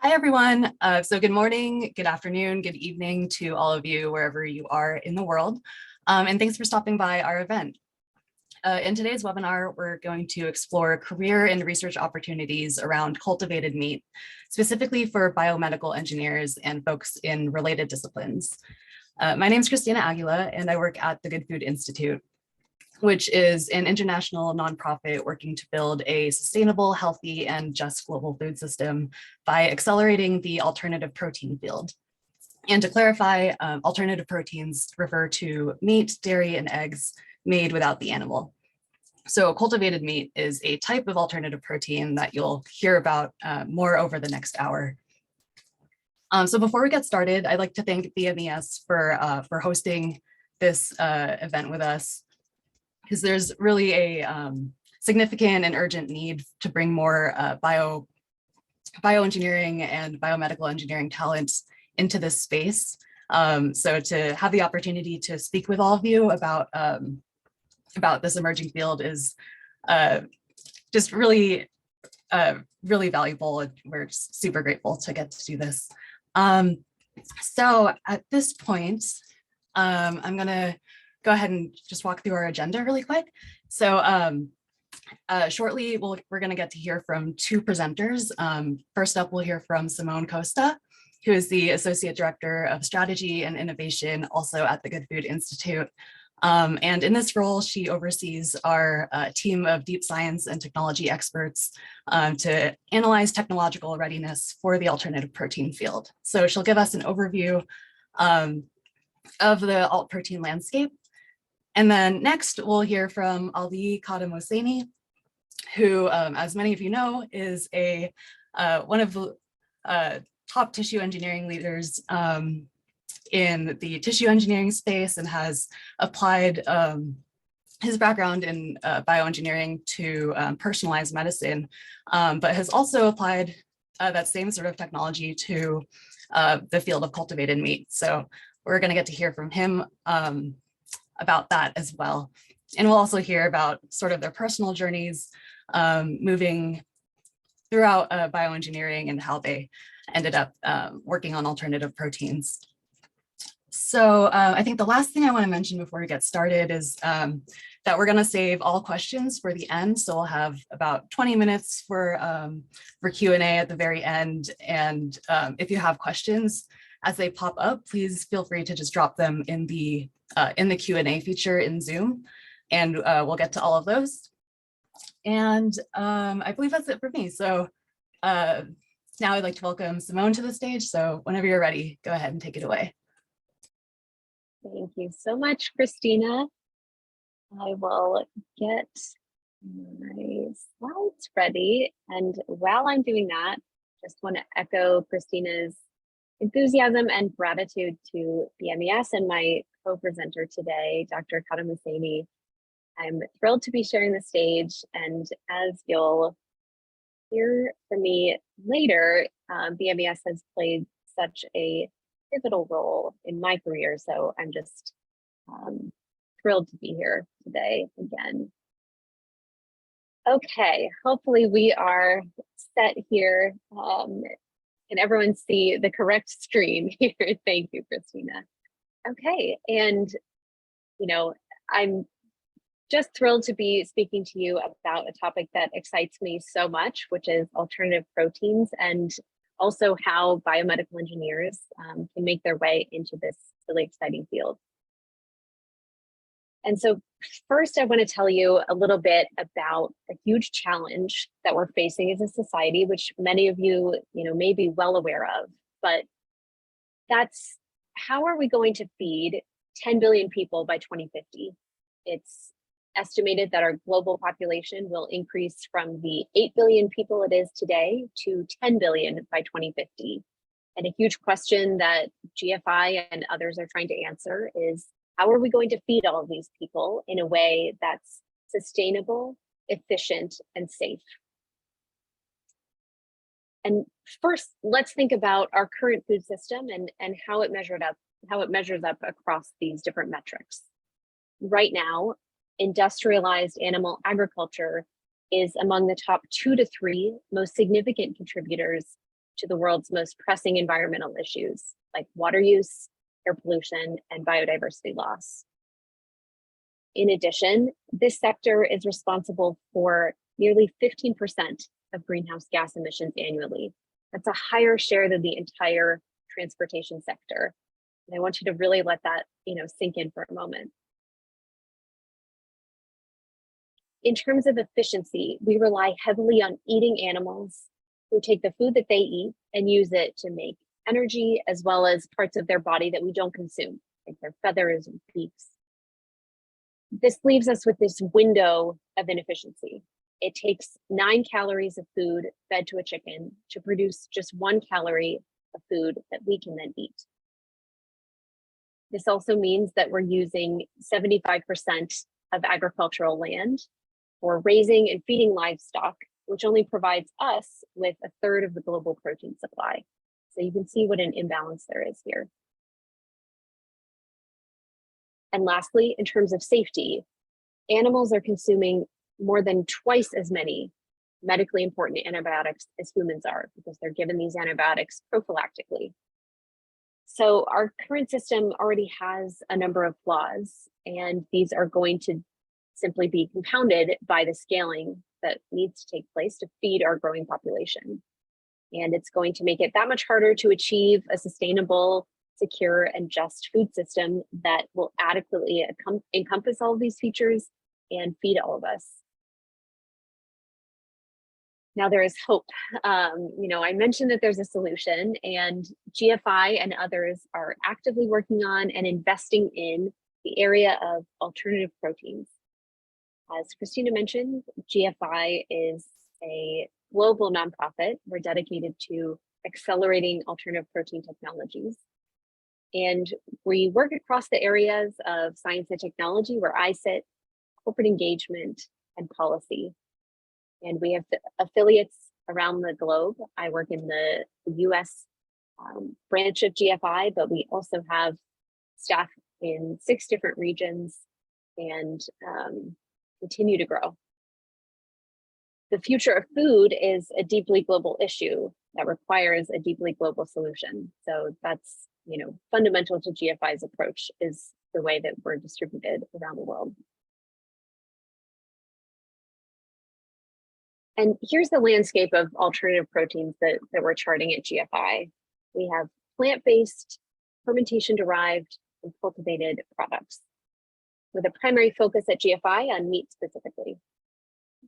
Hi, everyone. So good morning, good afternoon, good evening to all of you, wherever you are in the world. And thanks for stopping by our event. In today's webinar, we're going to explore career and research opportunities around cultivated meat, specifically for biomedical engineers and folks in related disciplines. My name is Christina Aguila, and I work at the Good Food Institute, which is an international nonprofit working to build a sustainable, healthy, and just global food system by accelerating the alternative protein field. And to clarify, alternative proteins refer to meat, dairy, and eggs made without the animal. So cultivated meat is a type of alternative protein that you'll hear about more over the next hour. So before we get started, I'd like to thank BMES for hosting this event with us, because there's really a significant and urgent need to bring more bioengineering and biomedical engineering talent into this space. So to have the opportunity to speak with all of you about this emerging field is just really, really valuable. We're just super grateful to get to do this. So at this point, I'm gonna go ahead and just walk through our agenda really quick. So shortly, we're going to get to hear from two presenters. First up, we'll hear from Simone Costa, who is the Associate Director of Strategy and Innovation, also at the Good Food Institute. And in this role, she oversees our team of deep science and technology experts to analyze technological readiness for the alternative protein field. So she'll give us an overview of the alt protein landscape. And then next, we'll hear from Khademhosseini, who, as many of you know, is one of the top tissue engineering leaders in the tissue engineering space, and has applied his background in bioengineering to personalized medicine, but has also applied that same sort of technology to the field of cultivated meat. So we're going to get to hear from him about that as well. And we'll also hear about sort of their personal journeys moving throughout bioengineering and how they ended up working on alternative proteins. So I think the last thing I want to mention before we get started is that we're going to save all questions for the end. So we'll have about 20 minutes for Q&A at the very end. And if you have questions as they pop up, please feel free to just drop them in the Q&A feature in Zoom, and we'll get to all of those. And I believe that's it for me. So now I'd like to welcome Simone to the stage. So whenever you're ready, go ahead and take it away. Thank you so much, Christina. I will get my slides ready. And while I'm doing that, just want to echo Christina's enthusiasm and gratitude to BMES and my co-presenter today, Dr. Khademhosseini. I'm thrilled to be sharing the stage, and as you'll hear from me later, BMES has played such a pivotal role in my career, so I'm just thrilled to be here today again. Okay, hopefully we are set here. Can everyone see the correct screen here? Thank you, Christina. Okay, and I'm just thrilled to be speaking to you about a topic that excites me so much, which is alternative proteins, and also how biomedical engineers can make their way into this really exciting field. And so first, I want to tell you a little bit about a huge challenge that we're facing as a society, which many of you, may be well aware of, but that's how are we going to feed 10 billion people by 2050? It's estimated that our global population will increase from the 8 billion people it is today to 10 billion by 2050. And a huge question that GFI and others are trying to answer is, how are we going to feed all of these people in a way that's sustainable, efficient, and safe? And first, let's think about our current food system and how it measures up across these different metrics. Right now, industrialized animal agriculture is among the top 2 to 3 most significant contributors to the world's most pressing environmental issues like water use, air pollution, and biodiversity loss. In addition, this sector is responsible for nearly 15% of greenhouse gas emissions annually. That's a higher share than the entire transportation sector. And I want you to really let that, sink in for a moment. In terms of efficiency, we rely heavily on eating animals who take the food that they eat and use it to make energy, as well as parts of their body that we don't consume, like their feathers and beaks. This leaves us with this window of inefficiency. It takes 9 calories of food fed to a chicken to produce just 1 calorie of food that we can then eat. This also means that we're using 75% of agricultural land for raising and feeding livestock, which only provides us with 1/3 of the global protein supply. So you can see what an imbalance there is here. And lastly, in terms of safety, animals are consuming more than twice as many medically important antibiotics as humans are, because they're given these antibiotics prophylactically. So our current system already has a number of flaws, and these are going to simply be compounded by the scaling that needs to take place to feed our growing population. And it's going to make it that much harder to achieve a sustainable, secure, and just food system that will adequately encompass all of these features and feed all of us. Now there is hope. I mentioned that there's a solution, and GFI and others are actively working on and investing in the area of alternative proteins. As Christina mentioned, GFI is a global nonprofit. We're dedicated to accelerating alternative protein technologies. And we work across the areas of science and technology, where I sit, corporate engagement, and policy. And we have affiliates around the globe. I work in the US branch of GFI, but we also have staff in 6 different regions and continue to grow. The future of food is a deeply global issue that requires a deeply global solution. So that's, fundamental to GFI's approach, is the way that we're distributed around the world. And here's the landscape of alternative proteins that we're charting at GFI. We have plant-based, fermentation-derived, and cultivated products, with a primary focus at GFI on meat specifically.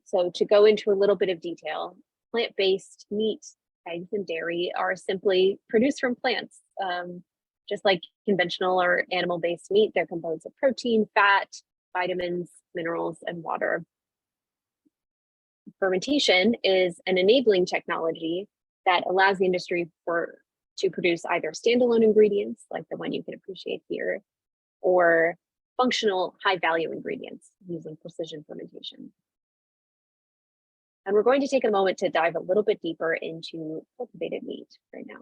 So to go into a little bit of detail, plant-based meat, eggs, and dairy are simply produced from plants. Just like conventional or animal-based meat, they're composed of protein, fat, vitamins, minerals, and water. Fermentation is an enabling technology that allows the industry to produce either standalone ingredients, like the one you can appreciate here, or functional high-value ingredients using precision fermentation. And we're going to take a moment to dive a little bit deeper into cultivated meat right now.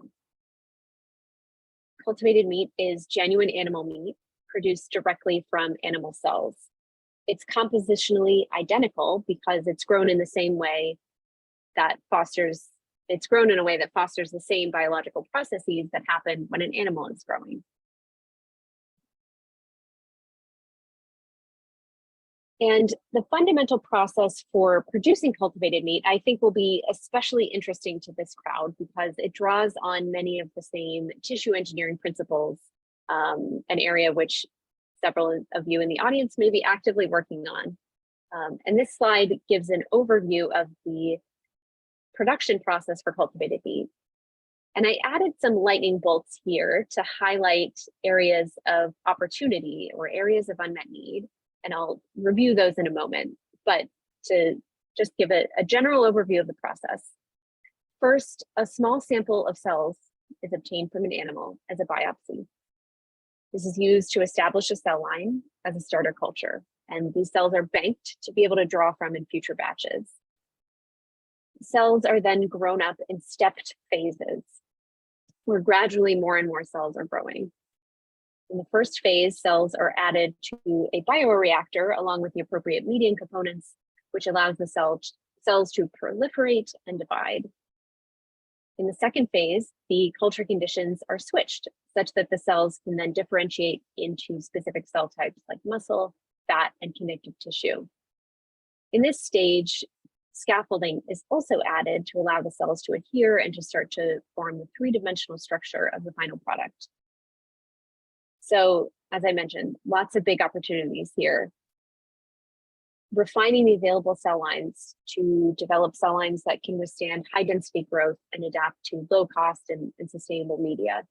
Cultivated meat is genuine animal meat produced directly from animal cells. It's compositionally identical because it's grown in the same way that it's grown in a way that fosters the same biological processes that happen when an animal is growing. And the fundamental process for producing cultivated meat, I think, will be especially interesting to this crowd because it draws on many of the same tissue engineering principles, an area which several of you in the audience may be actively working on. And this slide gives an overview of the production process for cultivated meat. And I added some lightning bolts here to highlight areas of opportunity or areas of unmet need. And I'll review those in a moment, but to just give a general overview of the process. First, a small sample of cells is obtained from an animal as a biopsy. This is used to establish a cell line as a starter culture, and these cells are banked to be able to draw from in future batches. Cells are then grown up in stepped phases, where gradually more and more cells are growing. In the first phase, cells are added to a bioreactor along with the appropriate medium components, which allows the cells to proliferate and divide. In the second phase, the culture conditions are switched such that the cells can then differentiate into specific cell types like muscle, fat, and connective tissue. In this stage, scaffolding is also added to allow the cells to adhere and to start to form the three-dimensional structure of the final product. So, as I mentioned, lots of big opportunities here. Refining the available cell lines to develop cell lines that can withstand high density growth and adapt to low cost and sustainable media.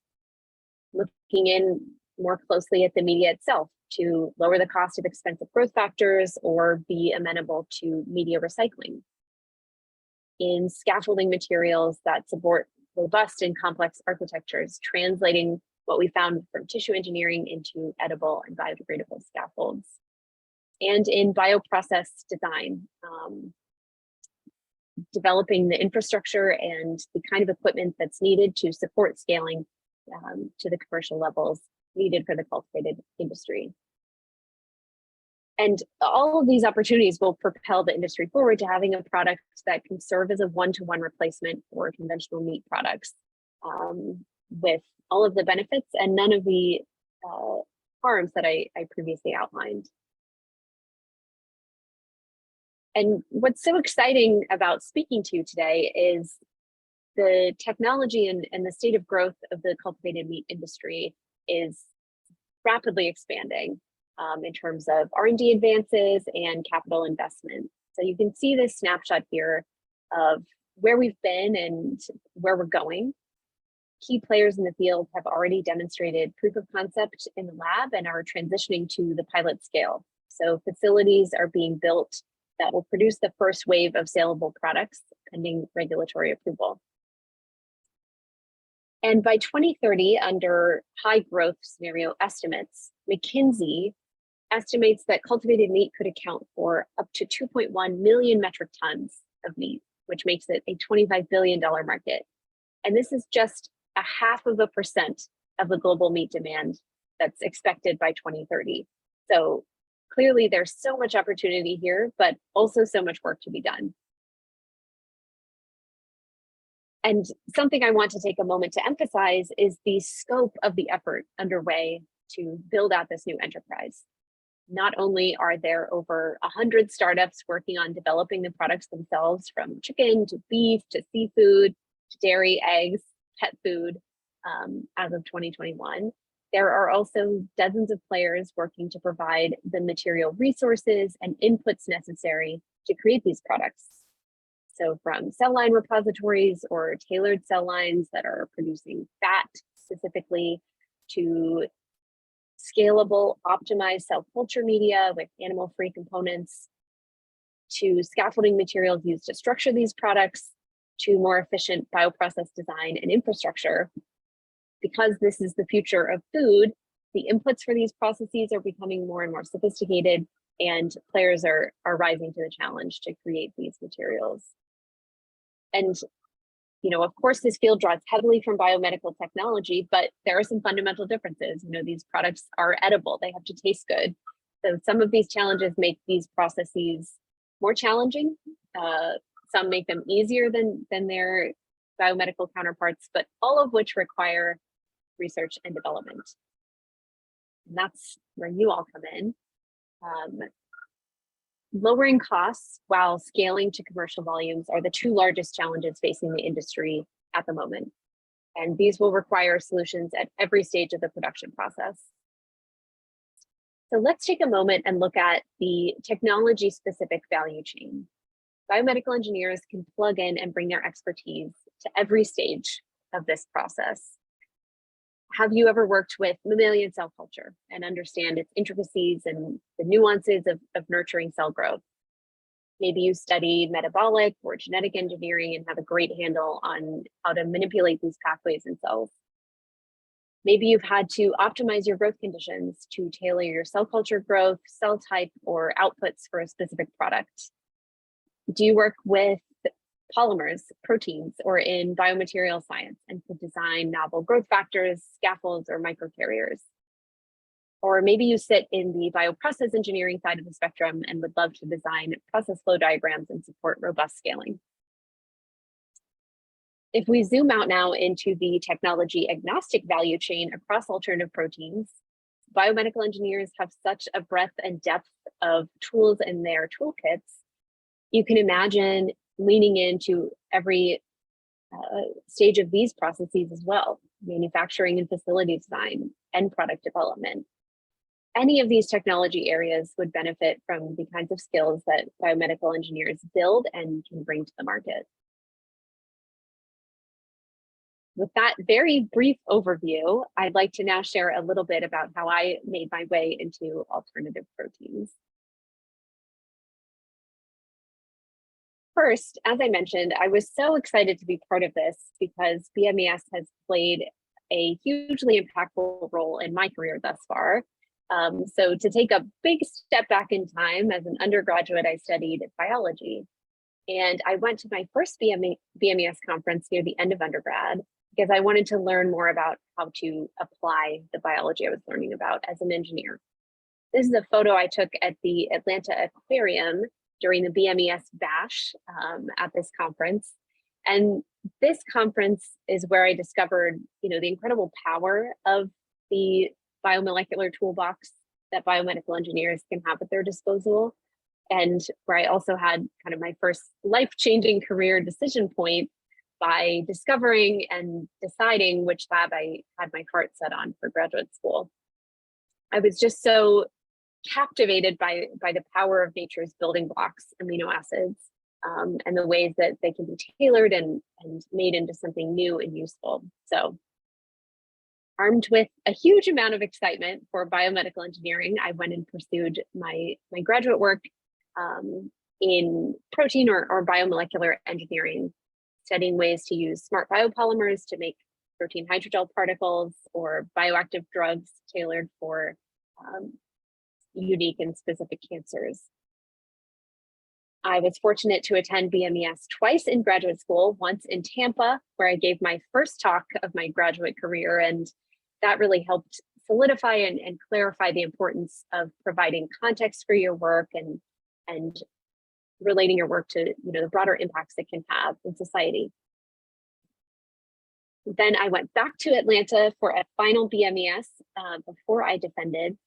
Looking in more closely at the media itself to lower the cost of expensive growth factors or be amenable to media recycling. In scaffolding materials that support robust and complex architectures, translating what we found from tissue engineering into edible and biodegradable scaffolds. And in bioprocess design, developing the infrastructure and the kind of equipment that's needed to support scaling to the commercial levels needed for the cultivated industry. And all of these opportunities will propel the industry forward to having a product that can serve as a one-to-one replacement for conventional meat products with all of the benefits and none of the harms that I previously outlined. And what's so exciting about speaking to you today is the technology and the state of growth of the cultivated meat industry is rapidly expanding in terms of R&D advances and capital investment. So you can see this snapshot here of where we've been and where we're going. Key players in the field have already demonstrated proof of concept in the lab and are transitioning to the pilot scale. So facilities are being built that will produce the first wave of saleable products pending regulatory approval. And by 2030, under high growth scenario estimates, McKinsey estimates that cultivated meat could account for up to 2.1 million metric tons of meat, which makes it a $25 billion market. And this is just 0.5% of the global meat demand that's expected by 2030. So clearly there's so much opportunity here, but also so much work to be done. And something I want to take a moment to emphasize is the scope of the effort underway to build out this new enterprise. Not only are there over 100 startups working on developing the products themselves, from chicken to beef to seafood to dairy, eggs, pet food, as of 2021. There are also dozens of players working to provide the material resources and inputs necessary to create these products. So from cell line repositories or tailored cell lines that are producing fat specifically, to scalable, optimized cell culture media with animal-free components, to scaffolding materials used to structure these products, to more efficient bioprocess design and infrastructure. Because this is the future of food, the inputs for these processes are becoming more and more sophisticated, and players are rising to the challenge to create these materials. And, you know, of course, this field draws heavily from biomedical technology, but there are some fundamental differences. You know, these products are edible, they have to taste good. So some of these challenges make these processes more challenging. Some make them easier than their biomedical counterparts, but all of which require research and development. And that's where you all come in. Lowering costs while scaling to commercial volumes are the two largest challenges facing the industry at the moment. And these will require solutions at every stage of the production process. So let's take a moment and look at the technology-specific value chain. Biomedical engineers can plug in and bring their expertise to every stage of this process. Have you ever worked with mammalian cell culture and understand its intricacies and the nuances of nurturing cell growth? Maybe you studied metabolic or genetic engineering and have a great handle on how to manipulate these pathways in cells. Maybe you've had to optimize your growth conditions to tailor your cell culture growth, cell type, or outputs for a specific product. Do you work with polymers, proteins, or in biomaterial science and could design novel growth factors, scaffolds, or microcarriers? Or maybe you sit in the bioprocess engineering side of the spectrum and would love to design process flow diagrams and support robust scaling. If we zoom out now into the technology agnostic value chain across alternative proteins, biomedical engineers have such a breadth and depth of tools in their toolkits. You can imagine leaning into every stage of these processes as well: manufacturing and facility design, end product development. Any of these technology areas would benefit from the kinds of skills that biomedical engineers build and can bring to the market. With that very brief overview, I'd like to now share a little bit about how I made my way into alternative proteins. First, as I mentioned, I was so excited to be part of this because BMES has played a hugely impactful role in my career thus far. So to take a big step back in time, as an undergraduate, I studied biology. And I went to my first BMES conference near the end of undergrad because I wanted to learn more about how to apply the biology I was learning about as an engineer. This is a photo I took at the Atlanta Aquarium during the BMES bash at this conference. And this conference is where I discovered, the incredible power of the biomolecular toolbox that biomedical engineers can have at their disposal, and where I also had kind of my first life-changing career decision point by discovering and deciding which lab I had my heart set on for graduate school. I was just so captivated by the power of nature's building blocks, amino acids, and the ways that they can be tailored and made into something new and useful. So, armed with a huge amount of excitement for biomedical engineering, I went and pursued my graduate work in protein or biomolecular engineering, studying ways to use smart biopolymers to make protein hydrogel particles or bioactive drugs tailored for unique and specific cancers. I was fortunate to attend BMES twice in graduate school, once in Tampa, where I gave my first talk of my graduate career, and that really helped solidify and clarify the importance of providing context for your work and relating your work to the broader impacts it can have in society. Then I went back to Atlanta for a final BMES before I defended.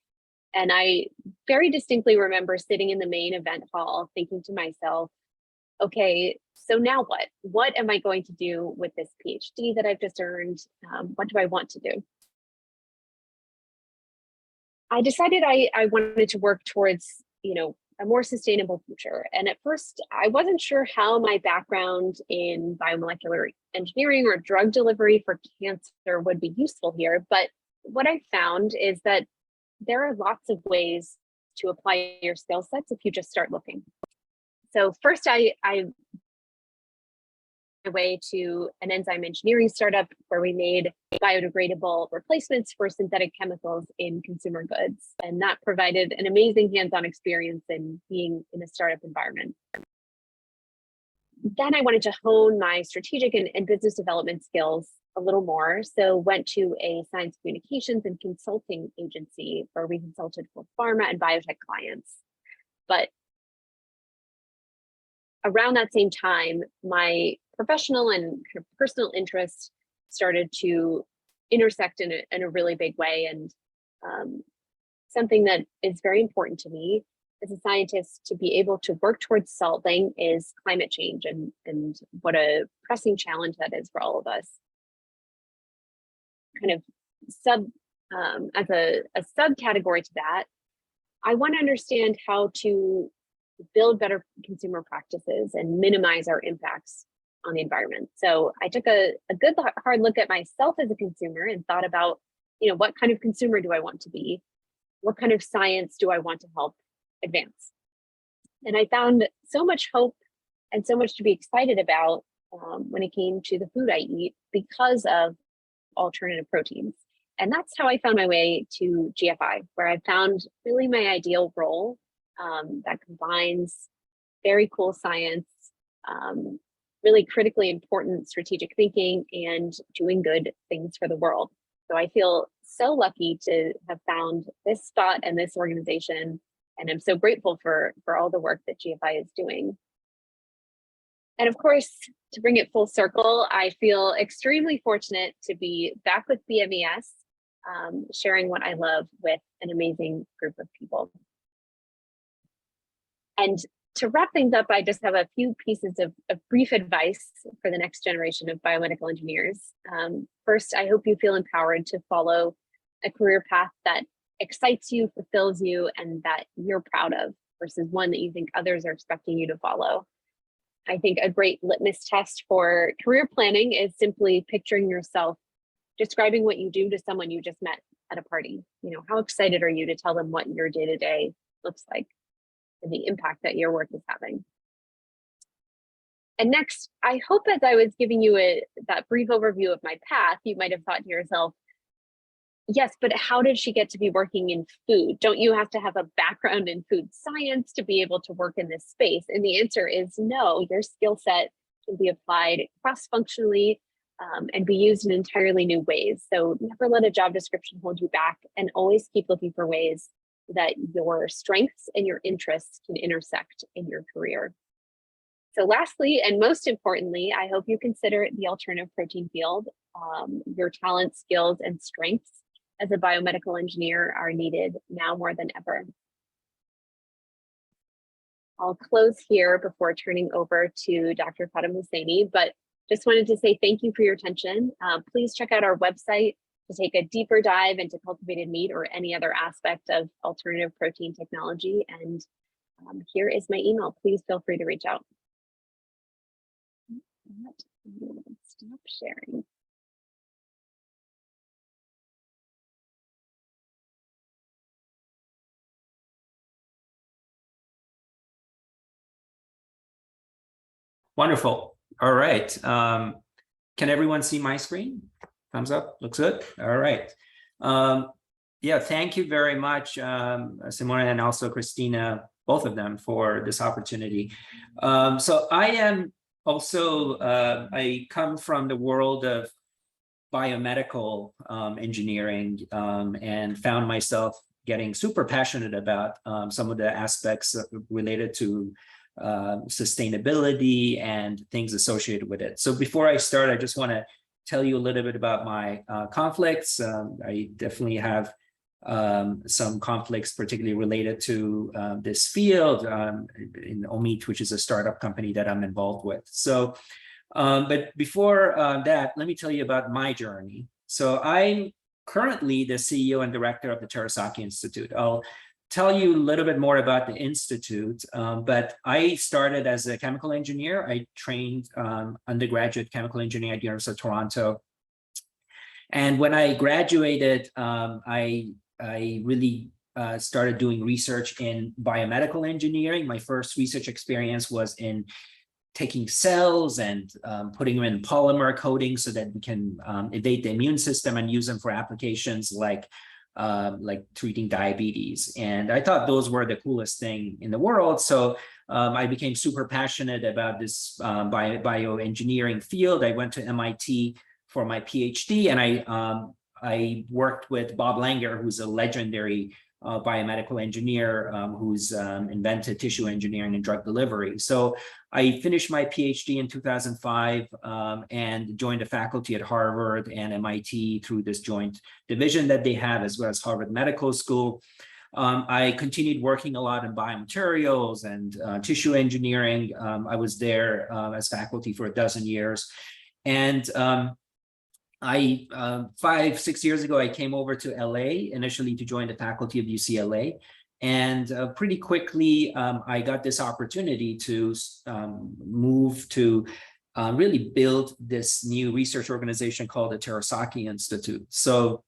And I very distinctly remember sitting in the main event hall thinking to myself, okay, so now what? What am I going to do with this PhD that I've just earned? What do I want to do? I decided I wanted to work towards, a more sustainable future. And at first, I wasn't sure how my background in biomolecular engineering or drug delivery for cancer would be useful here. But what I found is that there are lots of ways to apply your skill sets if you just start looking. So first, I my way to an enzyme engineering startup where we made biodegradable replacements for synthetic chemicals in consumer goods. And that provided an amazing hands-on experience in being in a startup environment. Then I wanted to hone my strategic and business development skills a little more. So went to a science communications and consulting agency where we consulted for pharma and biotech clients. But around that same time, my professional and kind of personal interests started to intersect in a really big way. And something that is very important to me as a scientist to be able to work towards solving is climate change and what a pressing challenge that is for all of us. Kind of as a subcategory to that, I want to understand how to build better consumer practices and minimize our impacts on the environment. So I took a good hard look at myself as a consumer and thought about, what kind of consumer do I want to be? What kind of science do I want to help advance? And I found so much hope and so much to be excited about when it came to the food I eat because of alternative proteins. And that's how I found my way to GFI, where I found really my ideal role that combines very cool science, really critically important strategic thinking, and doing good things for the world. So I feel so lucky to have found this spot and this organization, and I'm so grateful for all the work that GFI is doing. And of course, to bring it full circle, I feel extremely fortunate to be back with BMES, sharing what I love with an amazing group of people. And to wrap things up, I just have a few pieces of brief advice for the next generation of biomedical engineers. First, I hope you feel empowered to follow a career path that excites you, fulfills you, and that you're proud of, versus one that you think others are expecting you to follow. I think a great litmus test for career planning is simply picturing yourself describing what you do to someone you just met at a party. You know, how excited are you to tell them what your day-to-day looks like and the impact that your work is having? And next, I hope as I was giving you that brief overview of my path, you might have thought to yourself, yes, but how did she get to be working in food? Don't you have to have a background in food science to be able to work in this space? And the answer is no. Your skill set can be applied cross-functionally and be used in entirely new ways. So never let a job description hold you back, and always keep looking for ways that your strengths and your interests can intersect in your career. So lastly, and most importantly, I hope you consider the alternative protein field. Your talents, skills, and strengths as a biomedical engineer are needed now more than ever. I'll close here before turning over to Dr. Khademhosseini, but just wanted to say thank you for your attention. Please check out our website to take a deeper dive into cultivated meat or any other aspect of alternative protein technology. And here is my email. Please feel free to reach out. Stop sharing. Wonderful. All right. Can everyone see my screen? Thumbs up. Looks good. All right. Yeah, thank you very much, Simone, and also Christina, both of them, for this opportunity. So I am also, I come from the world of biomedical engineering and found myself getting super passionate about some of the aspects related to sustainability and things associated with it. So before I start, I just want to tell you a little bit about my conflicts. I definitely have some conflicts, particularly related to this field in Omeat, which is a startup company that I'm involved with. So, but before that, let me tell you about my journey. So I'm currently the CEO and director of the Terasaki Institute. I'll tell you a little bit more about the Institute, but I started as a chemical engineer. I trained undergraduate chemical engineering at the University of Toronto. And when I graduated, I really started doing research in biomedical engineering. My first research experience was in taking cells and putting them in polymer coating so that we can evade the immune system and use them for applications like treating diabetes. And I thought those were the coolest thing in the world. So I became super passionate about this bioengineering field. I went to MIT for my PhD, and I worked with Bob Langer, who's a legendary biomedical engineer who's invented tissue engineering and drug delivery. So I finished my PhD in 2005 and joined the faculty at Harvard and MIT through this joint division that they have, as well as Harvard Medical School. I continued working a lot in biomaterials and tissue engineering. I was there as faculty for 12 years. And 5-6 years ago, I came over to LA initially to join the faculty of UCLA. And pretty quickly, I got this opportunity to move to really build this new research organization called the Terasaki Institute. So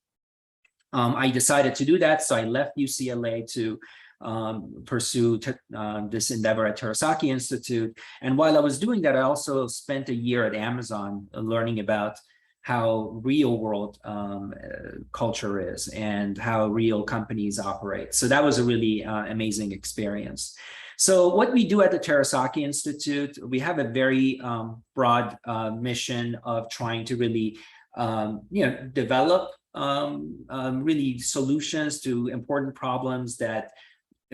I decided to do that. So I left UCLA to pursue this endeavor at Terasaki Institute. And while I was doing that, I also spent a year at Amazon learning about how real world culture is and how real companies operate. So that was a really amazing experience. So what we do at the Terasaki Institute, we have a very broad mission of trying to really develop really solutions to important problems that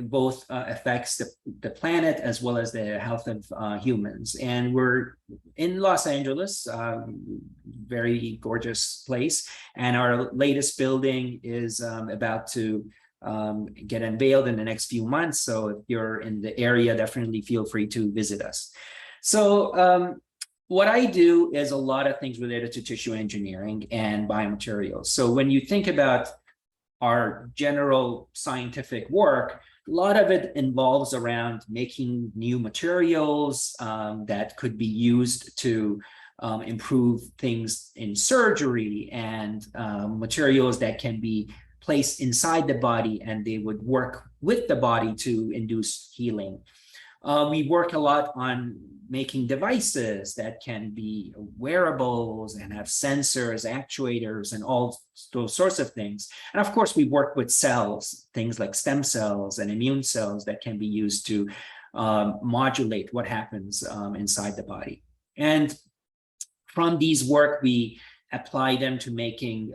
both affects the planet as well as the health of humans. And we're in Los Angeles, very gorgeous place. And our latest building is about to get unveiled in the next few months. So if you're in the area, definitely feel free to visit us. So what I do is a lot of things related to tissue engineering and biomaterials. So when you think about our general scientific work, a lot of it involves around making new materials that could be used to improve things in surgery, and materials that can be placed inside the body and they would work with the body to induce healing. We work a lot on making devices that can be wearables and have sensors, actuators, and all those sorts of things. And of course, we work with cells, things like stem cells and immune cells that can be used to modulate what happens inside the body. And from these work, we apply them to making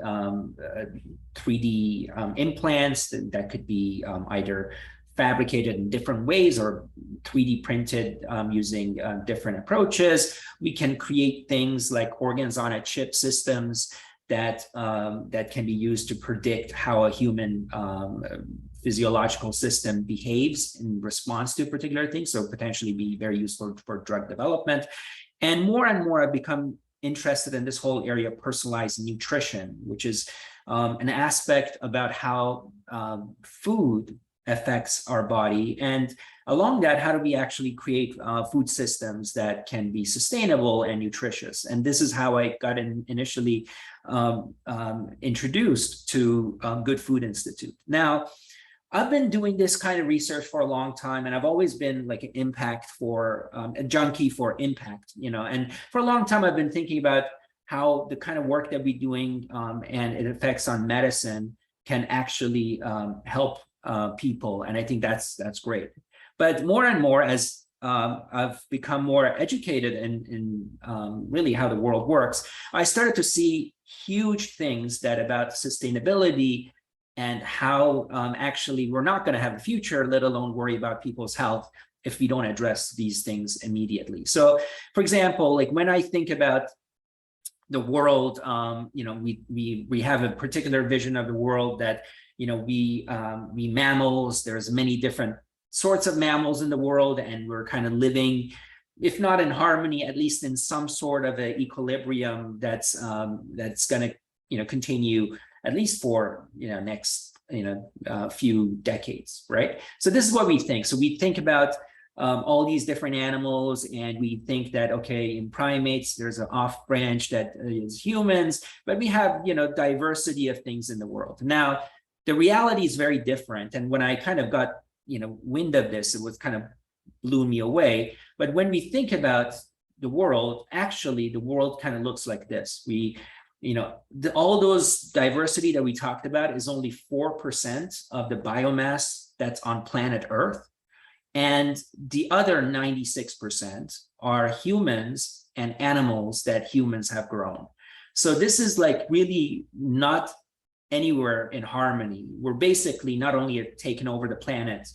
3D implants that could be either fabricated in different ways or 3D printed using different approaches. We can create things like organs on a chip systems that can be used to predict how a human physiological system behaves in response to particular things, so potentially be very useful for drug development. And more I've become interested in this whole area of personalized nutrition, which is an aspect about how food affects our body. And along that, how do we actually create food systems that can be sustainable and nutritious? And this is how I got initially introduced to Good Food Institute. Now, I've been doing this kind of research for a long time, and I've always been like an impact for a junkie for impact, you know, and for a long time, I've been thinking about how the kind of work that we're doing and it affects on medicine can actually help people. And I think that's great. But more and more, as I've become more educated in really how the world works, I started to see huge things that about sustainability and how actually we're not going to have a future, let alone worry about people's health if we don't address these things immediately. So, for example, like when I think about the world, you know, we have a particular vision of the world that, you know, we mammals, there's many different sorts of mammals in the world, and we're kind of living, if not in harmony, at least in some sort of an equilibrium that's going to, you know, continue at least for, you know, next, you know, few decades, right? So this is what we think. So we think about all these different animals, and we think that, okay, in primates, there's an off branch that is humans, but we have, you know, diversity of things in the world. Now, the reality is very different. And when I kind of got, you know, wind of this, it was kind of blew me away. But when we think about the world, actually, the world kind of looks like this. We, you know, all those diversity that we talked about is only 4% of the biomass that's on planet Earth. And the other 96% are humans and animals that humans have grown. So this is like really not anywhere in harmony. We're basically not only taking over the planet,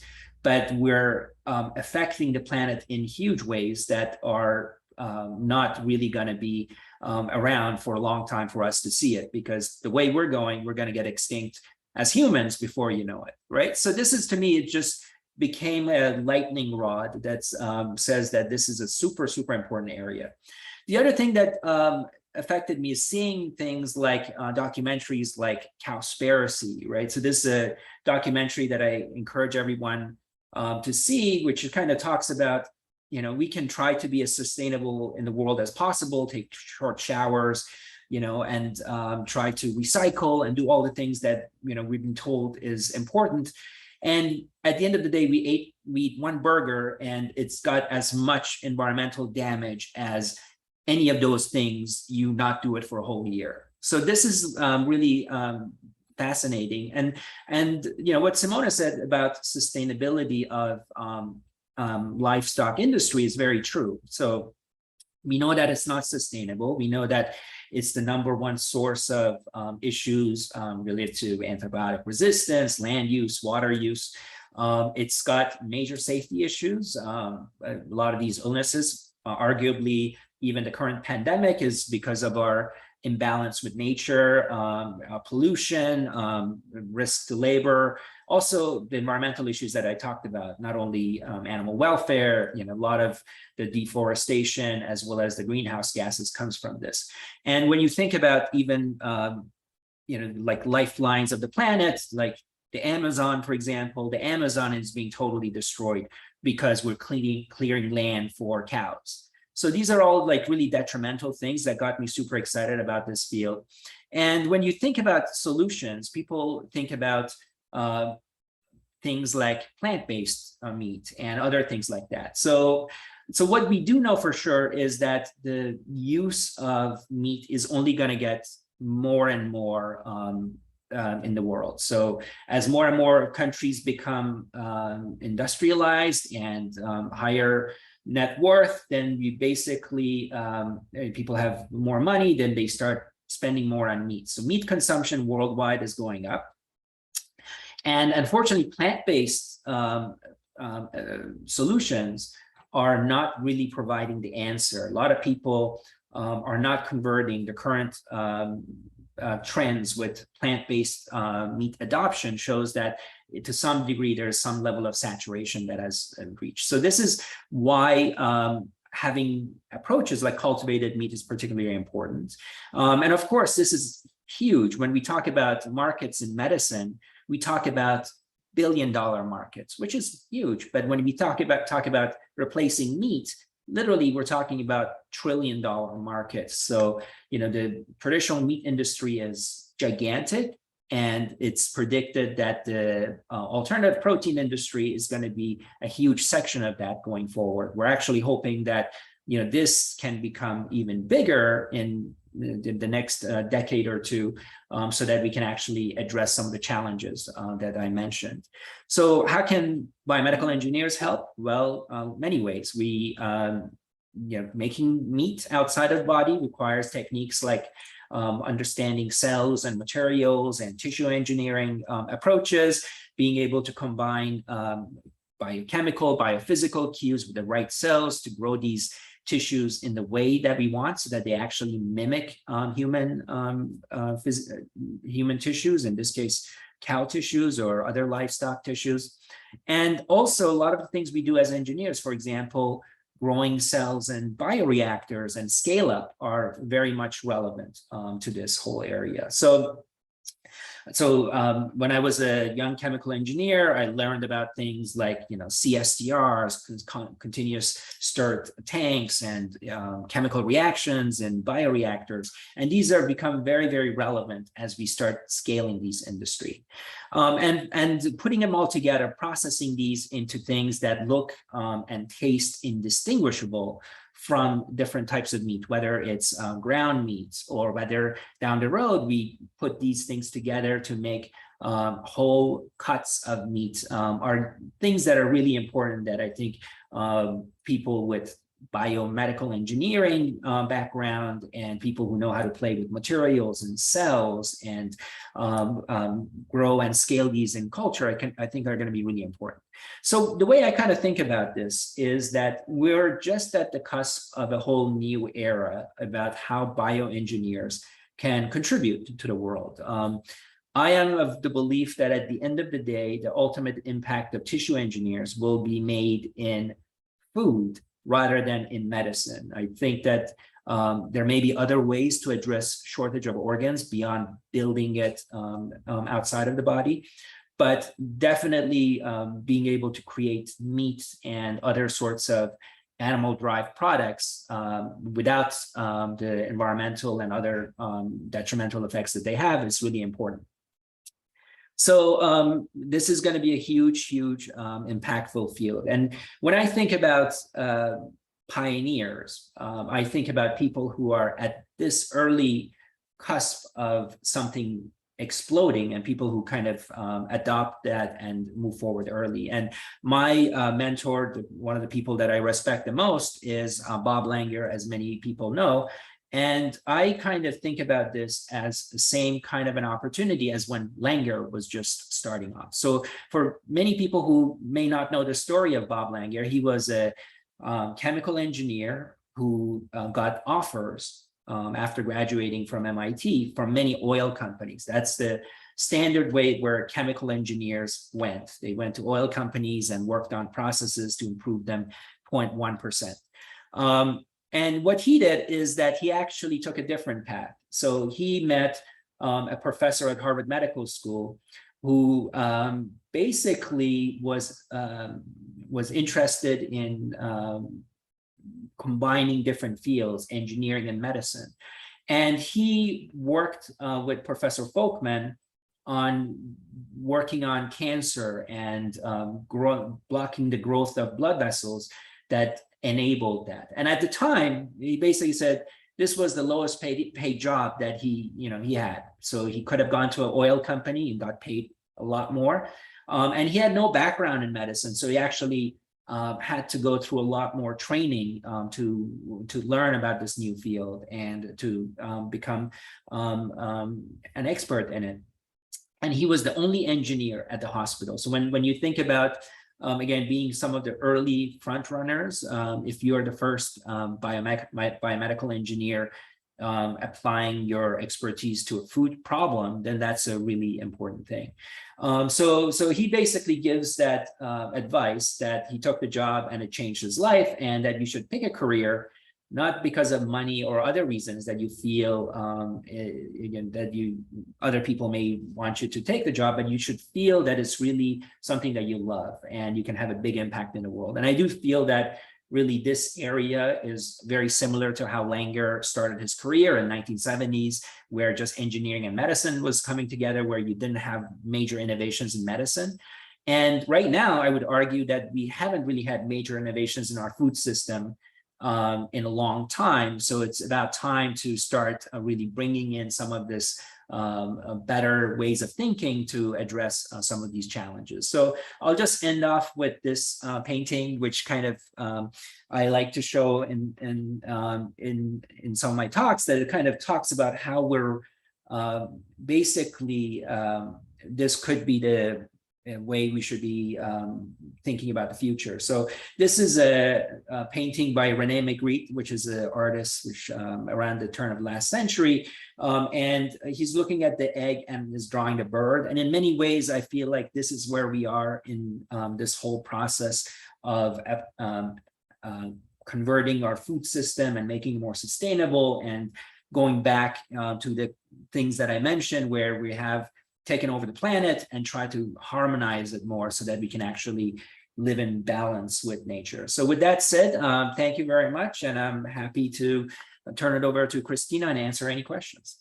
but we're affecting the planet in huge ways that are not really going to be around for a long time for us to see it, because the way we're going to get extinct as humans before you know it, right? So this is, to me, it just became a lightning rod that says that this is a super, super important area. The other thing that affected me is seeing things like documentaries like Cowspiracy, right? So this is a documentary that I encourage everyone to see, which kind of talks about, you know, we can try to be as sustainable in the world as possible, take short showers, you know, and try to recycle and do all the things that, you know, we've been told is important. And at the end of the day, we eat one burger and it's got as much environmental damage as any of those things you not do it for a whole year. So this is really fascinating. And you know, what Simone said about sustainability of livestock industry is very true. So we know that it's not sustainable. We know that it's the #1 source of issues related to antibiotic resistance, land use, water use. It's got major safety issues. A lot of these illnesses, arguably even the current pandemic, is because of our imbalance with nature, pollution, risk to labor, also the environmental issues that I talked about, not only animal welfare, a lot of the deforestation as well as the greenhouse gases comes from this. And when you think about even, like lifelines of the planet, like the Amazon, for example, the Amazon is being totally destroyed because we're clearing land for cows. So these are all like really detrimental things that got me super excited about this field. And when you think about solutions, people think about things like plant-based meat and other things like that. So what we do know for sure is that the use of meat is only going to get more and more in the world. So as more and more countries become industrialized and higher net worth, then we basically, people have more money, then they start spending more on meat. So meat consumption worldwide is going up. And unfortunately, plant-based solutions are not really providing the answer. A lot of people are not converting. The current trends with plant-based meat adoption shows that to some degree, there's some level of saturation that has reached. So this is why having approaches like cultivated meat is particularly important. And of course, this is huge. When we talk about markets in medicine, we talk about billion-dollar markets, which is huge. But when we talk about replacing meat, literally we're talking about trillion-dollar markets. So, the traditional meat industry is gigantic, and it's predicted that the alternative protein industry is going to be a huge section of that going forward. We're actually hoping that this can become even bigger in the next decade or two, so that we can actually address some of the challenges that I mentioned. So how can biomedical engineers help? Well, many ways. We, making meat outside of the body requires techniques like understanding cells and materials and tissue engineering approaches, being able to combine biochemical, biophysical cues with the right cells to grow these tissues in the way that we want, so that they actually mimic human tissues, in this case, cow tissues or other livestock tissues. And also a lot of the things we do as engineers, for example, growing cells and bioreactors and scale up, are very much relevant to this whole area. So when I was a young chemical engineer, I learned about things like, CSTRs, continuous stirred tanks, and chemical reactions and bioreactors. And these are become very, very relevant as we start scaling these industry. And putting them all together, processing these into things that look and taste indistinguishable from different types of meat, whether it's ground meats, or whether down the road we put these things together to make whole cuts of meat, are things that are really important that I think people with biomedical engineering background and people who know how to play with materials and cells and grow and scale these in culture, I think are going to be really important. So the way I kind of think about this is that we're just at the cusp of a whole new era about how bioengineers can contribute to the world. I am of the belief that at the end of the day, the ultimate impact of tissue engineers will be made in food rather than in medicine. I think that there may be other ways to address shortage of organs beyond building it outside of the body, but definitely being able to create meat and other sorts of animal-derived products without the environmental and other detrimental effects that they have is really important. So this is going to be a huge, huge impactful field. And when I think about pioneers, I think about people who are at this early cusp of something exploding, and people who kind of adopt that and move forward early. And my mentor, one of the people that I respect the most, is Bob Langer, as many people know. And I kind of think about this as the same kind of an opportunity as when Langer was just starting off. So for many people who may not know the story of Bob Langer, he was a chemical engineer who got offers after graduating from MIT from many oil companies. That's the standard way where chemical engineers went. They went to oil companies and worked on processes to improve them 0.1%. And what he did is that he actually took a different path. So he met a professor at Harvard Medical School who basically was interested in combining different fields, engineering and medicine. And he worked with Professor Folkman on working on cancer and blocking the growth of blood vessels that enabled that. And at the time, he basically said this was the lowest paid job that he had. So he could have gone to an oil company and got paid a lot more. And he had no background in medicine. So he actually had to go through a lot more training to learn about this new field and to become an expert in it. And he was the only engineer at the hospital. So when you think about again, being some of the early front runners, if you're the first biomedical engineer applying your expertise to a food problem, then that's a really important thing. So he basically gives that advice that he took the job and it changed his life, and that you should pick a career not because of money or other reasons that you feel again that other people may want you to take the job, but you should feel that it's really something that you love and you can have a big impact in the world. And I do feel that really this area is very similar to how Langer started his career in 1970s, where just engineering and medicine was coming together, where you didn't have major innovations in medicine. And right now, I would argue that we haven't really had major innovations in our food system in a long time. So it's about time to start really bringing in some of this better ways of thinking to address some of these challenges. So I'll just end off with this painting, which kind of I like to show in some of my talks, that it kind of talks about how we're basically this could be the way we should be thinking about the future. So this is a painting by René Magritte, which is an artist which around the turn of last century. And he's looking at the egg and is drawing the bird. And in many ways, I feel like this is where we are in this whole process of converting our food system and making it more sustainable, and going back to the things that I mentioned, where we have taken over the planet and try to harmonize it more so that we can actually live in balance with nature. So with that said, thank you very much. And I'm happy to turn it over to Christina and answer any questions.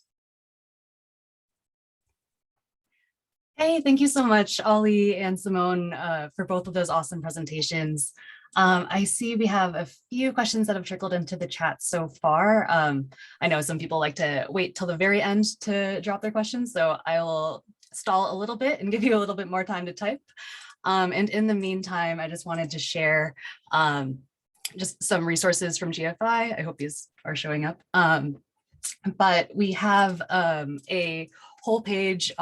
Hey, thank you so much, Ollie and Simone, for both of those awesome presentations. I see we have a few questions that have trickled into the chat so far. I know some people like to wait till the very end to drop their questions, so I will stall a little bit and give you a little bit more time to type. And in the meantime, I just wanted to share just some resources from GFI. I hope these are showing up. But we have a whole page.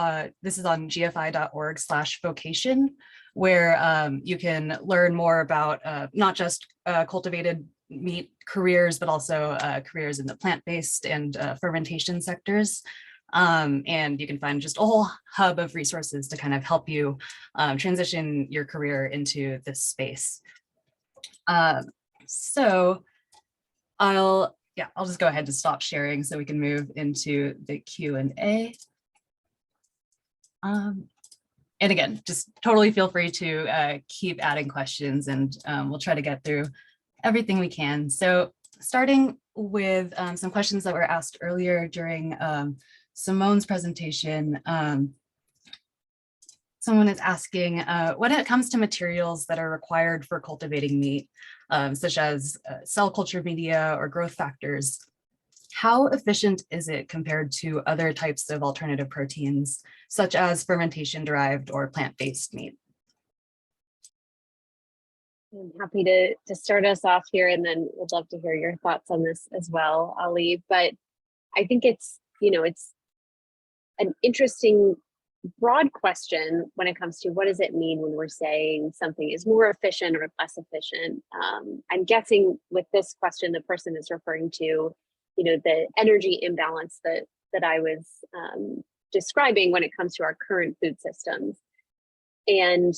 This is on gfi.org/vocation, where you can learn more about not just cultivated meat careers, but also careers in the plant-based and fermentation sectors. And you can find just a whole hub of resources to kind of help you transition your career into this space. So I'll just go ahead and stop sharing so we can move into the Q&A. And again, just totally feel free to keep adding questions, and we'll try to get through everything we can. So starting with some questions that were asked earlier during Simone's presentation, someone is asking, when it comes to materials that are required for cultivating meat, such as cell culture media or growth factors, how efficient is it compared to other types of alternative proteins, such as fermentation-derived or plant-based meat? I'm happy to start us off here, and then would love to hear your thoughts on this as well, Ali. But I think it's, it's an interesting broad question when it comes to what does it mean when we're saying something is more efficient or less efficient. I'm guessing with this question, the person is referring to, the energy imbalance that I was describing when it comes to our current food systems. And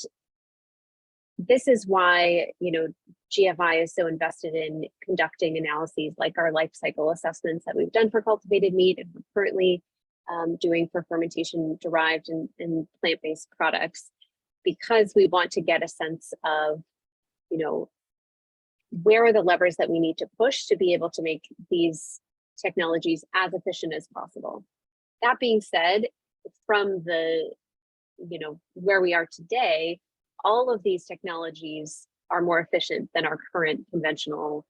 this is why, GFI is so invested in conducting analyses like our life cycle assessments that we've done for cultivated meat, and we're currently doing for fermentation derived and plant-based products, because we want to get a sense of, where are the levers that we need to push to be able to make these technologies as efficient as possible. That being said, from the, where we are today, all of these technologies are more efficient than our current conventional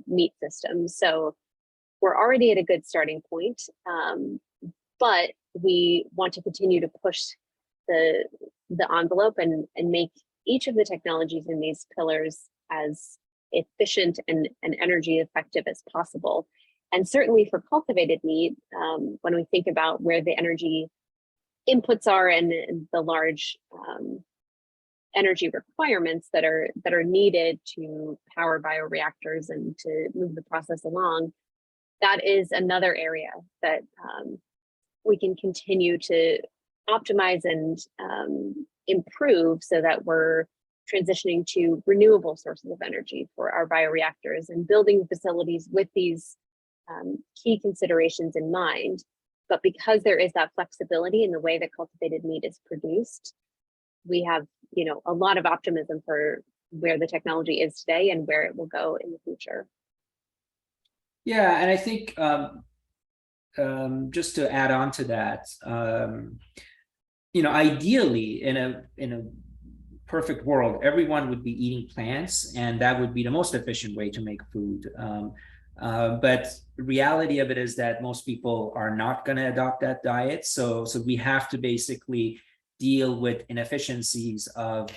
meat systems. So we're already at a good starting point, but we want to continue to push the envelope and make each of the technologies in these pillars as efficient and energy effective as possible. And certainly for cultivated meat, when we think about where the energy inputs are and the large energy requirements that are needed to power bioreactors and to move the process along, that is another area that we can continue to optimize and improve, so that we're transitioning to renewable sources of energy for our bioreactors and building facilities with these key considerations in mind. But because there is that flexibility in the way that cultivated meat is produced, we have, a lot of optimism for where the technology is today and where it will go in the future. Yeah, and I think just to add on to that, ideally in a perfect world, everyone would be eating plants, and that would be the most efficient way to make food. But the reality of it is that most people are not going to adopt that diet. So we have to basically deal with inefficiencies of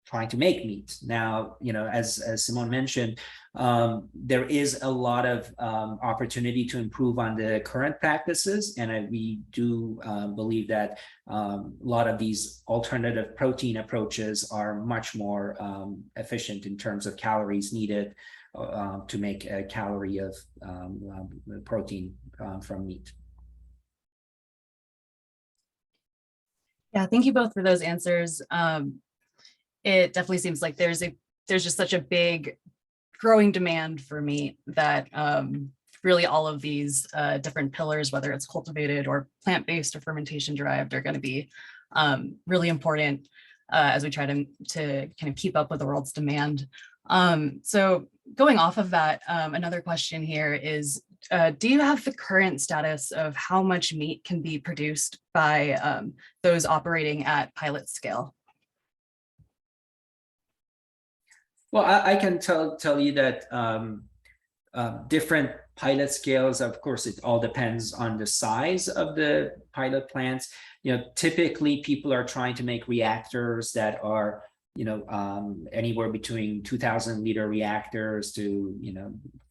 trying to make meat. Now, as Simone mentioned, there is a lot of opportunity to improve on the current practices. And we do believe that a lot of these alternative protein approaches are much more efficient in terms of calories needed to make a calorie of protein from meat. Yeah, thank you both for those answers. It definitely seems like there's just such a big growing demand for meat that really all of these different pillars, whether it's cultivated or plant-based or fermentation derived, are going to be really important as we try to kind of keep up with the world's demand. So going off of that, another question here is, do you have the current status of how much meat can be produced by those operating at pilot scale? Well, I can tell you that different pilot scales, of course, it all depends on the size of the pilot plants. Typically people are trying to make reactors that are, anywhere between 2,000 liter reactors to,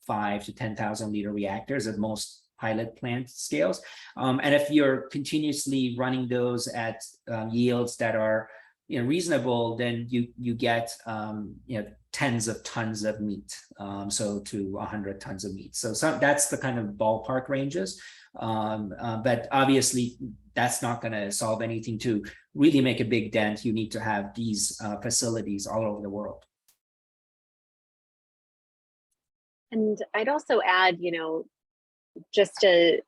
5 to 10,000 liter reactors at most pilot plant scales. And if you're continuously running those at yields that are, reasonable, then you get, tens of tons of meat, so to 100 tons of meat. So that's the kind of ballpark ranges. But obviously, that's not going to solve anything. To really make a big dent, you need to have these facilities all over the world. And I'd also add, just a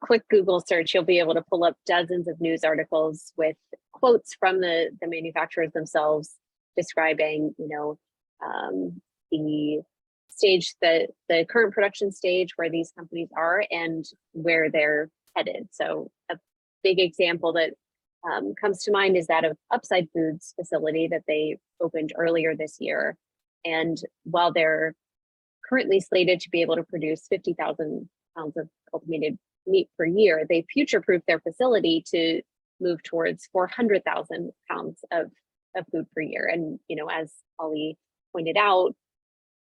quick Google search, you'll be able to pull up dozens of news articles with quotes from the manufacturers themselves describing, the stage, the current production stage where these companies are and where they're headed. So a big example that comes to mind is that of Upside Foods facility that they opened earlier this year. And while they're currently slated to be able to produce 50,000 pounds of cultivated meat per year, they future-proof their facility to move towards 400,000 pounds of food per year. And, as Ali pointed out,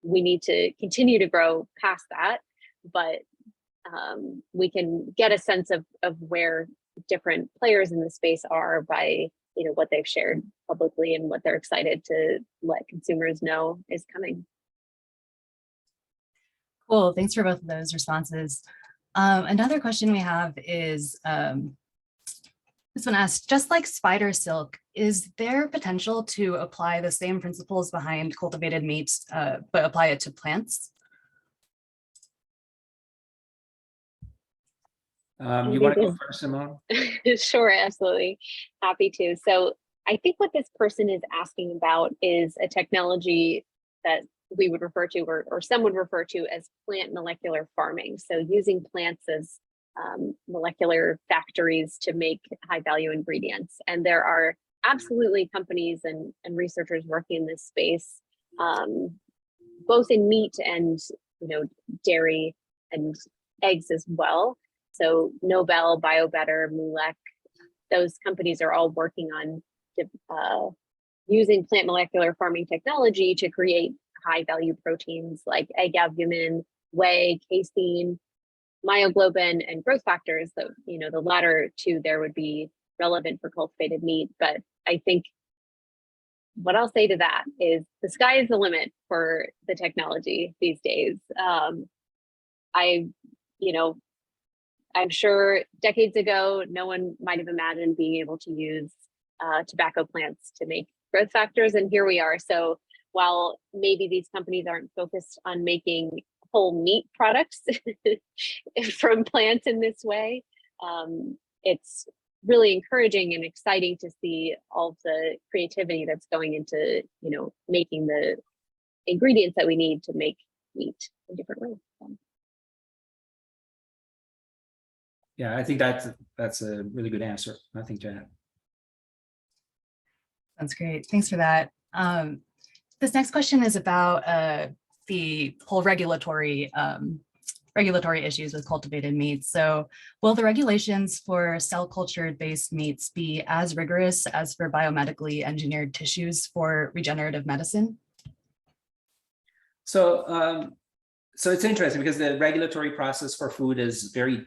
we need to continue to grow past that, but we can get a sense of where different players in the space are by what they've shared publicly and what they're excited to let consumers know is coming. Cool, thanks for both of those responses. Another question we have is, this one asks, just like spider silk, is there potential to apply the same principles behind cultivated meats, but apply it to plants? You want to go first, Simone? Sure, absolutely. Happy to. So I think what this person is asking about is a technology that we would refer to, or some would refer to as plant molecular farming. So using plants as molecular factories to make high value ingredients. And there are absolutely companies and researchers working in this space, both in meat and dairy and eggs as well. So Nobel, BioBetter, Mulek, those companies are all working on using plant molecular farming technology to create high value proteins like egg albumin, whey, casein, myoglobin, and growth factors. That the latter two there would be relevant for cultivated meat. But I think what I'll say to that is the sky is the limit for the technology these days. I'm sure decades ago, no one might have imagined being able to use tobacco plants to make growth factors, and here we are. So while maybe these companies aren't focused on making whole meat products from plants in this way, it's really encouraging and exciting to see all the creativity that's going into making the ingredients that we need to make meat in different ways. Yeah, I think that's a really good answer. Nothing to add. That's great. Thanks for that. This next question is about the whole regulatory issues with cultivated meats. So will the regulations for cell cultured based meats be as rigorous as for biomedically engineered tissues for regenerative medicine? So it's interesting because the regulatory process for food is very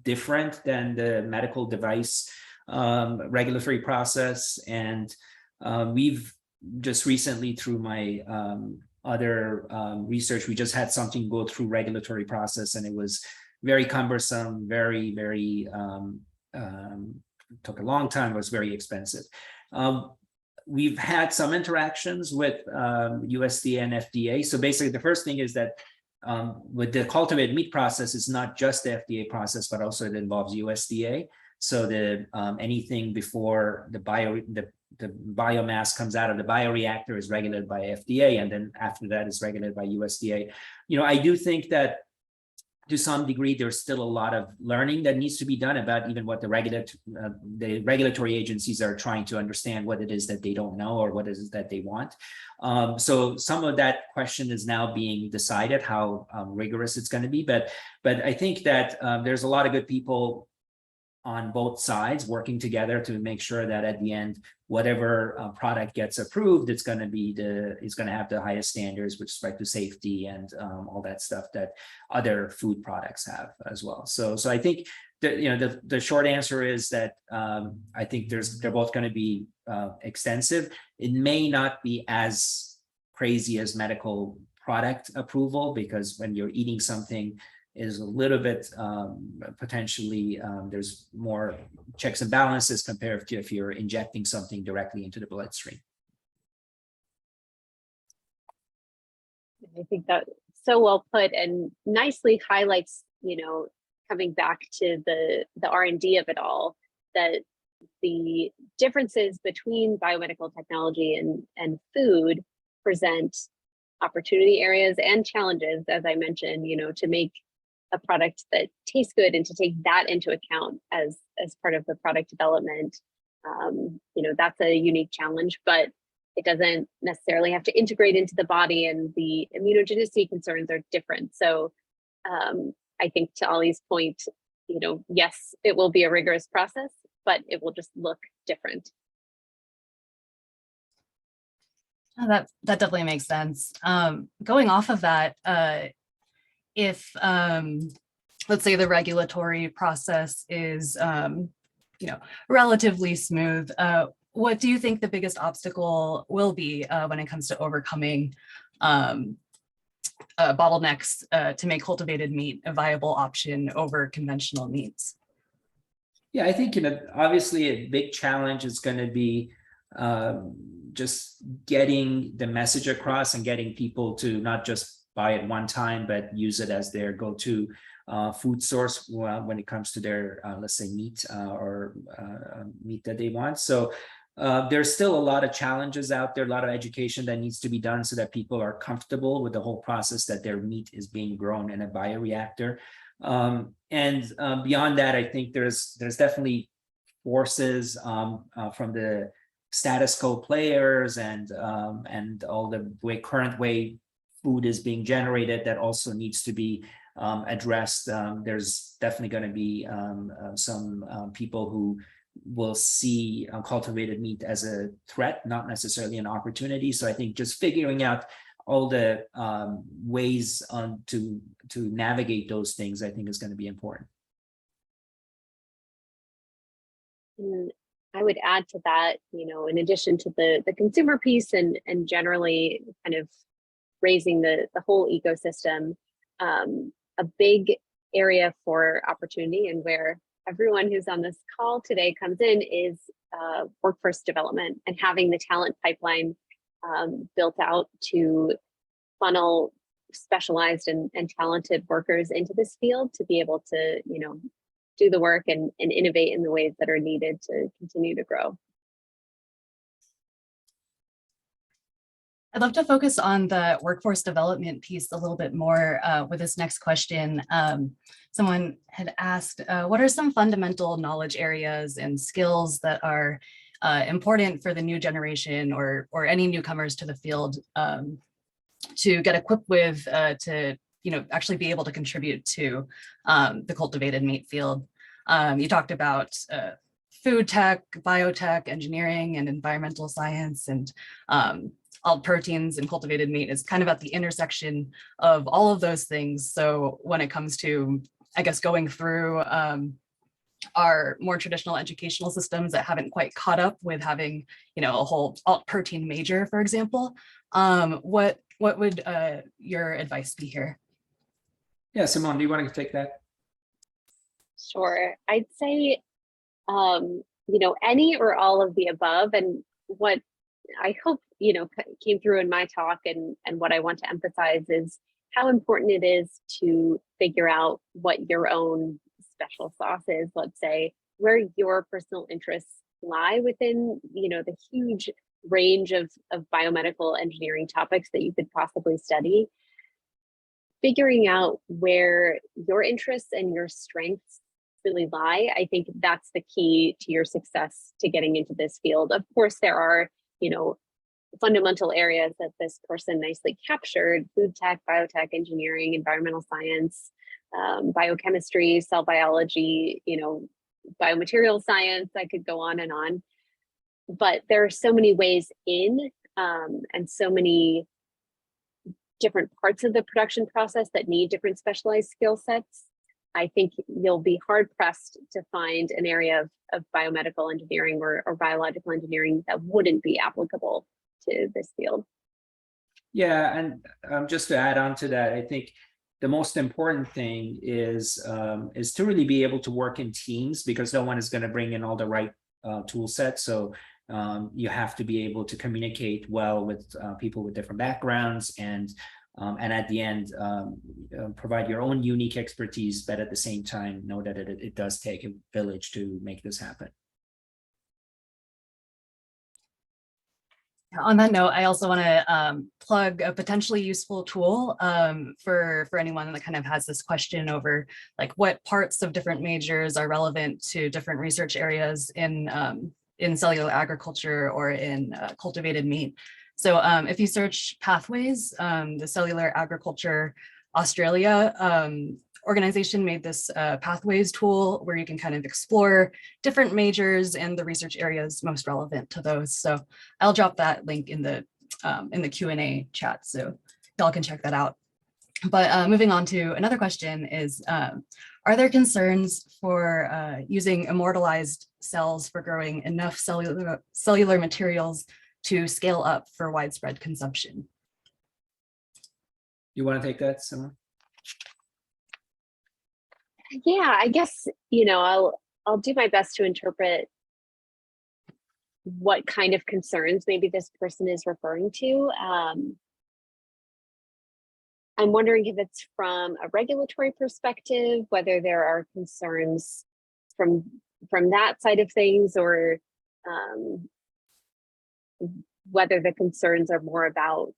different than the medical device regulatory process. And we've just recently, through my other research, we just had something go through regulatory process, and it was very cumbersome, very took a long time, it was very expensive. We've had some interactions with USDA and FDA. So basically the first thing is that with the cultivated meat process, it's not just the FDA process, but also it involves USDA. So the anything before the biomass comes out of the bioreactor is regulated by FDA, and then after that is regulated by USDA. I do think that to some degree there's still a lot of learning that needs to be done about even what the regulatory agencies are trying to understand, what it is that they don't know or what it is that they want. So some of that question is now being decided, how rigorous it's going to be. But I think that there's a lot of good people on both sides working together to make sure that at the end, whatever product gets approved, it's going to have the highest standards with respect to safety and all that stuff that other food products have as well. So I think that the short answer is that I think they're both going to be extensive. It may not be as crazy as medical product approval, because when you're eating something is a little bit potentially there's more checks and balances compared to if you're injecting something directly into the bloodstream. I think that's so well put and nicely highlights, coming back to the R&D of it all, that the differences between biomedical technology and food present opportunity areas and challenges, as I mentioned, to make a product that tastes good and to take that into account as part of the product development. That's a unique challenge, but it doesn't necessarily have to integrate into the body, and the immunogenicity concerns are different. So I think to Ali's point, yes, it will be a rigorous process, but it will just look different. That definitely makes sense. Going off of that, if let's say the regulatory process is relatively smooth, what do you think the biggest obstacle will be when it comes to overcoming bottlenecks to make cultivated meat a viable option over conventional meats? Yeah, I think obviously a big challenge is going to be just getting the message across and getting people to not just buy it one time, but use it as their go-to food source when it comes to their, let's say, meat or meat that they want. So there's still a lot of challenges out there, a lot of education that needs to be done so that people are comfortable with the whole process that their meat is being grown in a bioreactor. Beyond that, I think there's definitely forces from the status quo players and all the current way food is being generated that also needs to be addressed. There's definitely going to be some people who will see cultivated meat as a threat, not necessarily an opportunity. So I think just figuring out all the ways to navigate those things, I think is going to be important. And I would add to that, in addition to the consumer piece and generally kind of raising the whole ecosystem, a big area for opportunity and where everyone who's on this call today comes in is workforce development and having the talent pipeline built out to funnel specialized and talented workers into this field to be able to, do the work and innovate in the ways that are needed to continue to grow. I'd love to focus on the workforce development piece a little bit more with this next question. Someone had asked, what are some fundamental knowledge areas and skills that are important for the new generation or any newcomers to the field to get equipped with to actually be able to contribute to the cultivated meat field? You talked about food tech, biotech, engineering, and environmental science, and all proteins and cultivated meat is kind of at the intersection of all of those things. So when it comes to, I guess, going through our more traditional educational systems that haven't quite caught up with having, a whole alt protein major, for example, what would your advice be here? Yeah, Simone, do you want to take that? Sure. I'd say, any or all of the above. And what I hope, came through in my talk and what I want to emphasize is how important it is to figure out what your own special sauce is, let's say, where your personal interests lie within, the huge range of biomedical engineering topics that you could possibly study. Figuring out where your interests and your strengths really lie, I think that's the key to your success to getting into this field. Of course, there are, fundamental areas that this person nicely captured: food tech, biotech, engineering, environmental science, biochemistry, cell biology, biomaterials science. I could go on and on. But there are so many ways in and so many different parts of the production process that need different specialized skill sets. I think you'll be hard pressed to find an area of biomedical engineering or biological engineering that wouldn't be applicable to this field. Yeah, and just to add on to that, I think the most important thing is to really be able to work in teams, because no one is going to bring in all the right tool sets. So you have to be able to communicate well with people with different backgrounds and at the end provide your own unique expertise, but at the same time know that it does take a village to make this happen. On that note, I also want to plug a potentially useful tool for anyone that kind of has this question over like what parts of different majors are relevant to different research areas in cellular agriculture or in cultivated meat. So if you search Pathways, the Cellular Agriculture Australia organization made this Pathways tool where you can kind of explore different majors and the research areas most relevant to those. So I'll drop that link in the in the Q&A chat, so y'all can check that out. But moving on to another question is, are there concerns for using immortalized cells for growing enough cellular materials to scale up for widespread consumption? You want to take that, Simone? Yeah, I guess, I'll do my best to interpret what kind of concerns maybe this person is referring to. I'm wondering if it's from a regulatory perspective, whether there are concerns from that side of things, or whether the concerns are more about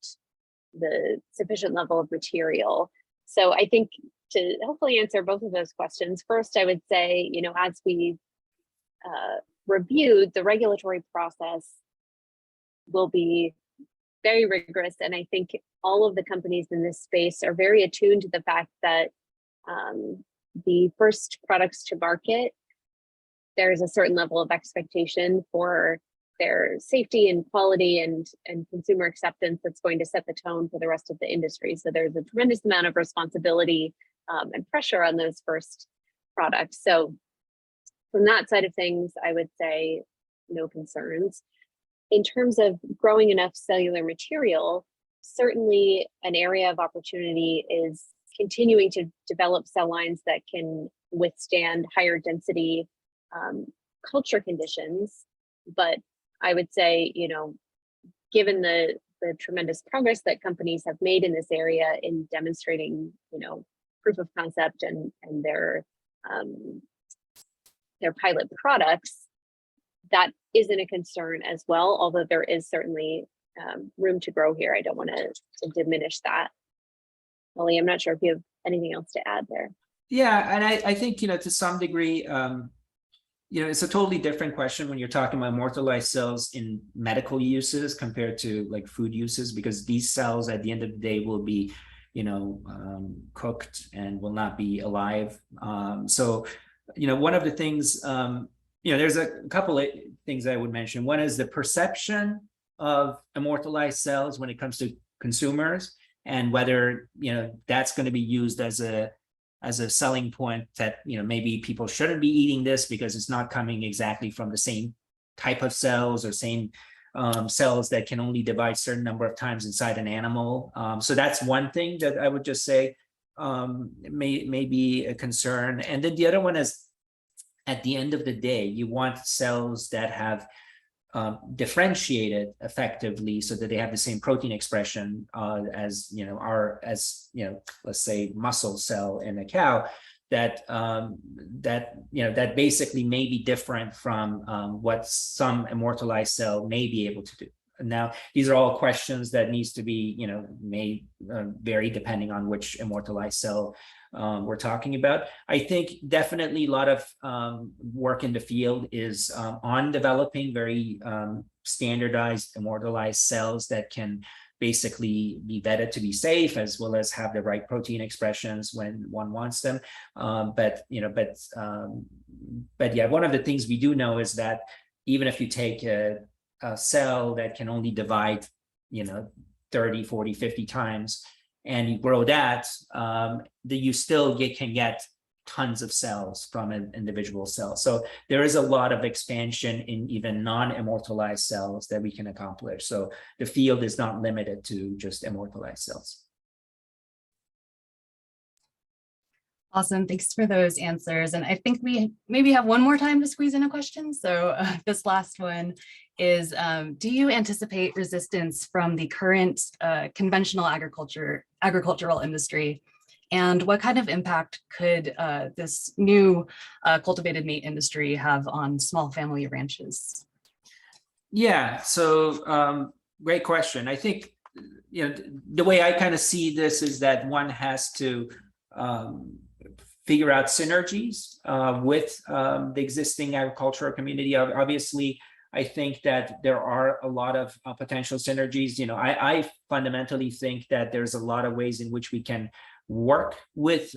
the sufficient level of material. So I think to hopefully answer both of those questions, first, I would say, as we reviewed, the regulatory process will be very rigorous. And I think all of the companies in this space are very attuned to the fact that the first products to market, there's a certain level of expectation for their safety and quality and consumer acceptance that's going to set the tone for the rest of the industry. So there's a tremendous amount of responsibility and pressure on those first products. So from that side of things, I would say no concerns. In terms of growing enough cellular material, certainly an area of opportunity is continuing to develop cell lines that can withstand higher density culture conditions. But I would say, given the tremendous progress that companies have made in this area in demonstrating, proof of concept and their pilot products, that isn't a concern as well, although there is certainly room to grow here. I don't want to diminish that. Molly, I'm not sure if you have anything else to add there. Yeah, and I think, to some degree, it's a totally different question when you're talking about immortalized cells in medical uses compared to like food uses, because these cells at the end of the day will be, cooked and will not be alive. So, one of the things, there's a couple of things I would mention. One is the perception of immortalized cells when it comes to consumers, and whether, that's going to be used as a selling point that, maybe people shouldn't be eating this because it's not coming exactly from the same type of cells or same cells that can only divide certain number of times inside an animal. So that's one thing that I would just say may be a concern. And then the other one is, at the end of the day, you want cells that have differentiated effectively so that they have the same protein expression as let's say muscle cell in a cow, that basically may be different from what some immortalized cell may be able to do. Now, these are all questions that needs to be, may vary depending on which immortalized cell we're talking about. I think definitely a lot of work in the field is on developing very standardized immortalized cells that can basically be vetted to be safe, as well as have the right protein expressions when one wants them. But yeah, one of the things we do know is that even if you take a cell that can only divide, 30, 40, 50 times, and you grow that, you still can get tons of cells from an individual cell. So there is a lot of expansion in even non-immortalized cells that we can accomplish. So the field is not limited to just immortalized cells. Awesome, thanks for those answers. And I think we maybe have one more time to squeeze in a question. So this last one is, do you anticipate resistance from the current conventional agricultural industry? And what kind of impact could this new cultivated meat industry have on small family ranches? Yeah, so great question. I think, the way I kind of see this is that one has to figure out synergies with the existing agricultural community. Obviously, I think that there are a lot of potential synergies. I fundamentally think that there's a lot of ways in which we can work with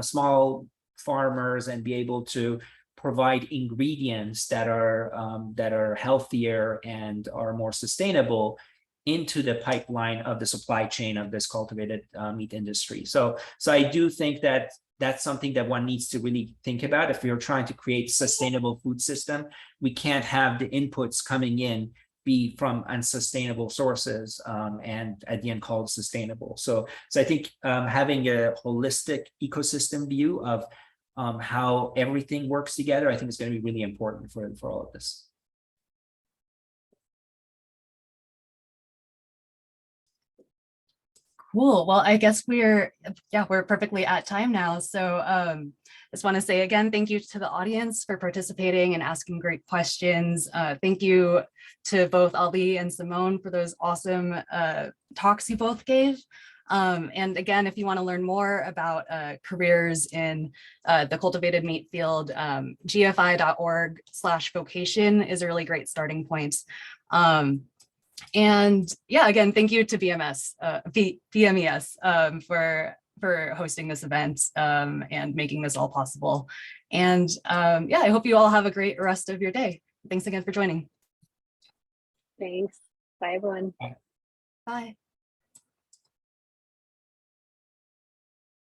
small farmers and be able to provide ingredients that are healthier and are more sustainable into the pipeline of the supply chain of this cultivated meat industry. So I do think that that's something that one needs to really think about. If we are trying to create sustainable food system, we can't have the inputs coming in be from unsustainable sources and at the end called sustainable. So I think having a holistic ecosystem view of how everything works together, I think is going to be really important for all of this. Cool. Well, I guess we're perfectly at time now. So just want to say again, thank you to the audience for participating and asking great questions. Thank you to both Ali and Simone for those awesome talks you both gave. And again, if you want to learn more about careers in the cultivated meat field, gfi.org/vocation is a really great starting point. And yeah, again, thank you to BMES for hosting this event and making this all possible. And yeah, I hope you all have a great rest of your day. Thanks again for joining. Thanks. Bye, everyone. Bye.